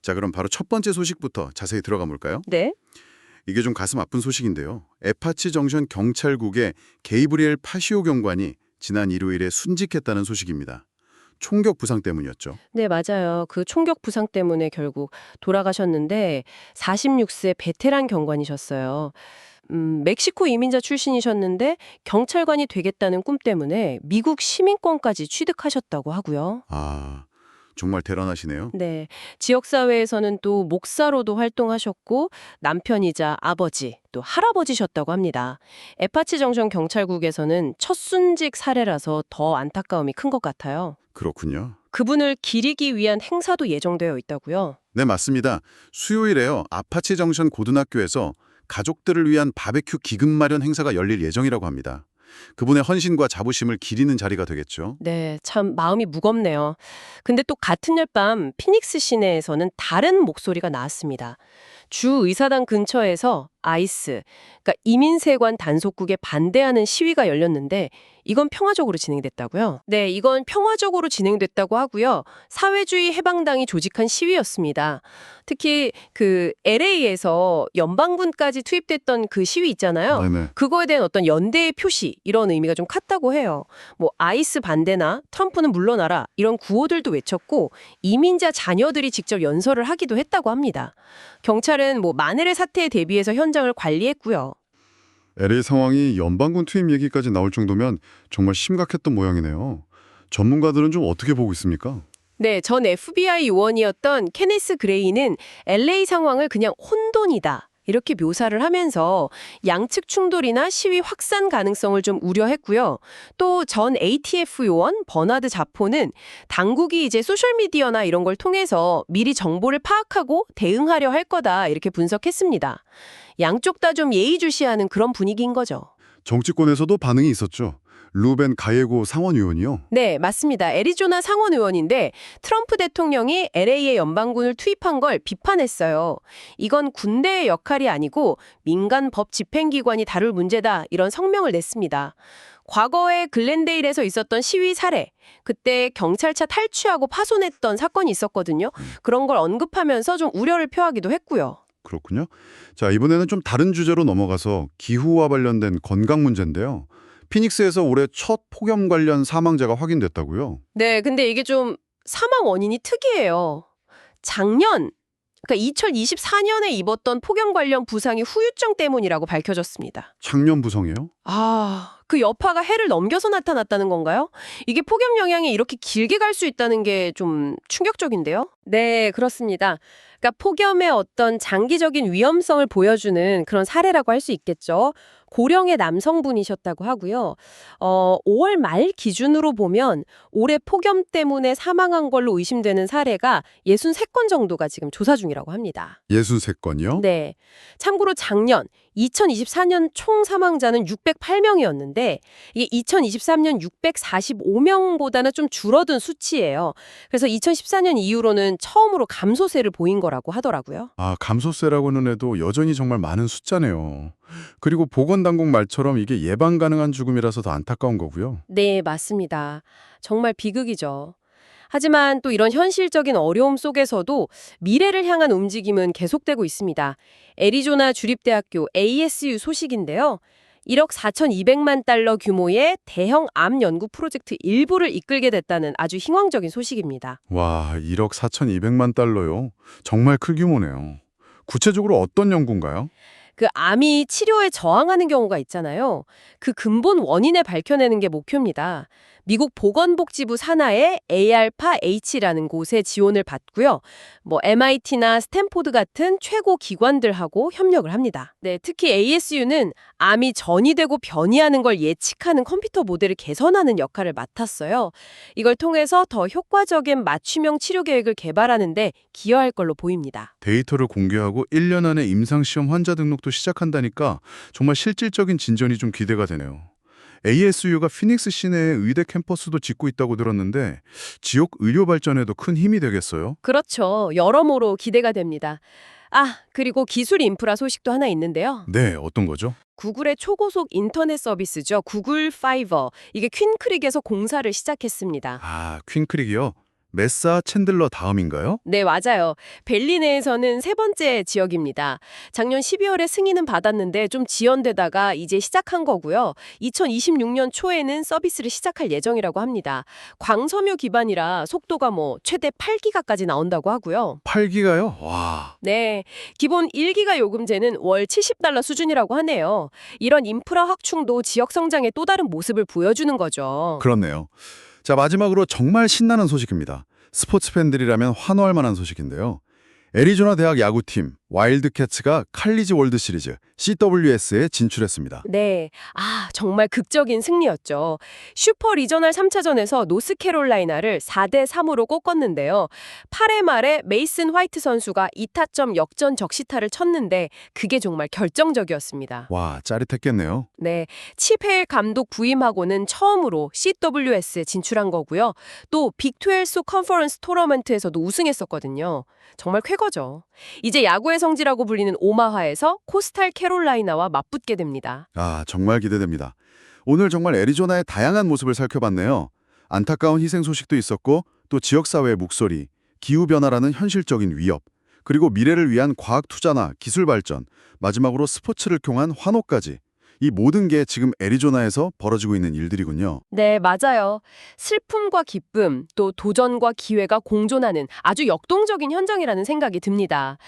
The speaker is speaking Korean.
자, 그럼 바로 첫 번째 소식부터 자세히 들어가 볼까요? 네. 이게 좀 가슴 아픈 소식인데요. 에파치 정션 경찰국의 게이브리엘 파시오 경관이 지난 일요일에 순직했다는 소식입니다. 총격 부상 때문이었죠. 네, 맞아요. 그 총격 부상 때문에 결국 돌아가셨는데 46세 베테랑 경관이셨어요. 멕시코 이민자 출신이셨는데 경찰관이 되겠다는 꿈 때문에 미국 시민권까지 취득하셨다고 하고요. 아, 정말 대단하시네요. 네, 지역사회에서는 또 목사로도 활동하셨고 남편이자 아버지, 또 할아버지셨다고 합니다. 에파치 정션 경찰국에서는 첫 순직 사례라서 더 안타까움이 큰 것 같아요. 그렇군요. 그분을 기리기 위한 행사도 예정되어 있다고요. 네, 맞습니다. 수요일에요. 아파치 정션 고등학교에서 가족들을 위한 바베큐 기금 마련 행사가 열릴 예정이라고 합니다. 그분의 헌신과 자부심을 기리는 자리가 되겠죠. 네, 참 마음이 무겁네요. 근데 또 같은 날 밤 피닉스 시내에서는 다른 목소리가 나왔습니다. 주 의사당 근처에서 아이스, 그러니까 이민세관 단속국에 반대하는 시위가 열렸는데 이건 평화적으로 진행됐다고요? 네, 이건 평화적으로 진행됐다고 하고요. 사회주의 해방당이 조직한 시위였습니다. 특히 그 LA에서 연방군까지 투입됐던 그 시위 있잖아요. 네네. 그거에 대한 어떤 연대의 표시 이런 의미가 좀 컸다고 해요. 뭐 아이스 반대나 트럼프는 물러나라 이런 구호들도 외쳤고 이민자 자녀들이 직접 연설을 하기도 했다고 합니다. 경찰은 뭐 만일의 사태에 대비해서 현장을 관리했고요. LA 상황이 연방군 투입 얘기까지 나올 정도면 정말 심각했던 모양이네요. 전문가들은 좀 어떻게 보고 있습니까? 네, 전 FBI 요원이었던 케네스 그레이는 LA 상황을 그냥 혼돈이다. 이렇게 묘사를 하면서 양측 충돌이나 시위 확산 가능성을 좀 우려했고요. 또 전 ATF 요원 버나드 자포는 당국이 이제 소셜미디어나 이런 걸 통해서 미리 정보를 파악하고 대응하려 할 거다 이렇게 분석했습니다. 양쪽 다 좀 예의주시하는 그런 분위기인 거죠. 정치권에서도 반응이 있었죠. 루벤 가예고 상원의원이요. 네, 맞습니다. 애리조나 상원 의원인데 트럼프 대통령이 LA에 연방군을 투입한 걸 비판했어요. 이건 군대의 역할이 아니고 민간 법 집행기관이 다룰 문제다 이런 성명을 냈습니다. 과거에 글렌데일에서 있었던 시위 사례, 그때 경찰차 탈취하고 파손했던 사건이 있었거든요. 그런 걸 언급하면서 좀 우려를 표하기도 했고요. 그렇군요. 자, 이번에는 좀 다른 주제로 넘어가서 기후와 관련된 건강 문제인데요. 피닉스에서 올해 첫 폭염 관련 사망자가 확인됐다고요? 네, 근데 이게 좀 사망 원인이 특이해요. 작년, 그러니까 2024년에 입었던 폭염 관련 부상이 후유증 때문이라고 밝혀졌습니다. 창년 부성이요? 아, 그 여파가 해를 넘겨서 나타났다는 건가요? 이게 폭염 영향이 이렇게 길게 갈 수 있다는 게 좀 충격적인데요? 네, 그렇습니다. 그러니까 폭염의 어떤 장기적인 위험성을 보여주는 그런 사례라고 할 수 있겠죠. 고령의 남성분이셨다고 하고요. 5월 말 기준으로 보면 올해 폭염 때문에 사망한 걸로 의심되는 사례가 63건 정도가 지금 조사 중이라고 합니다. 63건이요? 네. 참고로 작년 2024년 총 사망자는 608명이었는데 이게 2023년 645명보다는 좀 줄어든 수치예요. 그래서 2014년 이후로는 처음으로 감소세를 보인 거라고 하더라고요. 아, 감소세라고는 해도 여전히 정말 많은 숫자네요. 그리고 보건당국 말처럼 이게 예방 가능한 죽음이라서 더 안타까운 거고요. 네, 맞습니다. 정말 비극이죠. 하지만 또 이런 현실적인 어려움 속에서도 미래를 향한 움직임은 계속되고 있습니다. 애리조나 주립대학교 ASU 소식인데요. 1억 4,200만 달러 규모의 대형 암 연구 프로젝트 일부를 이끌게 됐다는 아주 희망적인 소식입니다. 와, 1억 4,200만 달러요? 정말 큰 규모네요. 구체적으로 어떤 연구인가요? 그 암이 치료에 저항하는 경우가 있잖아요. 그 근본 원인을 밝혀내는 게 목표입니다. 미국 보건복지부 산하의 ARPA-H라는 곳에 지원을 받고요. 뭐 MIT나 스탠포드 같은 최고 기관들하고 협력을 합니다. 네, 특히 ASU는 암이 전이되고 변이하는 걸 예측하는 컴퓨터 모델을 개선하는 역할을 맡았어요. 이걸 통해서 더 효과적인 맞춤형 치료 계획을 개발하는 데 기여할 걸로 보입니다. 데이터를 공개하고 1년 안에 임상시험 환자 등록도 시작한다니까 정말 실질적인 진전이 좀 기대가 되네요. ASU가 피닉스 시내에 의대 캠퍼스도 짓고 있다고 들었는데 지역 의료 발전에도 큰 힘이 되겠어요? 그렇죠. 여러모로 기대가 됩니다. 아, 그리고 기술 인프라 소식도 하나 있는데요. 네, 어떤 거죠? 구글의 초고속 인터넷 서비스죠. 구글 파이버. 이게 퀸크릭에서 공사를 시작했습니다. 아, 퀸크릭이요? 메사 챈들러 다음인가요? 네, 맞아요. 벨리 내에서는 세 번째 지역입니다. 작년 12월에 승인은 받았는데 좀 지연되다가 이제 시작한 거고요. 2026년 초에는 서비스를 시작할 예정이라고 합니다. 광섬유 기반이라 속도가 최대 8기가까지 나온다고 하고요. 8기가요? 와. 네, 기본 1기가 요금제는 월 $70 수준이라고 하네요. 이런 인프라 확충도 지역 성장의 또 다른 모습을 보여주는 거죠. 그렇네요. 자, 마지막으로 정말 신나는 소식입니다. 스포츠 팬들이라면 환호할 만한 소식인데요. 애리조나 대학 야구팀 와일드캣츠가 칼리지 월드 시리즈 CWS에 진출했습니다. 네, 정말 극적인 승리였죠. 슈퍼 리저널 3차전에서 노스캐롤라이나를 4대3으로 꺾었는데요. 8회 말에 메이슨 화이트 선수가 2타점 역전 적시타를 쳤는데 그게 정말 결정적이었습니다. 와, 짜릿했겠네요. 네, 칩헤일 감독 부임하고는 처음으로 CWS에 진출한 거고요. 또 빅12 컨퍼런스 토너먼트에서도 우승했었거든요. 정말 쾌거죠. 이제 야구의 성지라고 불리는 오마하에서 코스탈 캐롤라이나와 맞붙게 됩니다. 아, 정말 기대됩니다. 오늘 정말 애리조나의 다양한 모습을 살펴봤네요. 안타까운 희생 소식도 있었고 또 지역사회의 목소리, 기후변화라는 현실적인 위협, 그리고 미래를 위한 과학 투자나 기술 발전, 마지막으로 스포츠를 통한 환호까지 이 모든 게 지금 애리조나에서 벌어지고 있는 일들이군요. 네, 맞아요. 슬픔과 기쁨, 또 도전과 기회가 공존하는 아주 역동적인 현장이라는 생각이 듭니다.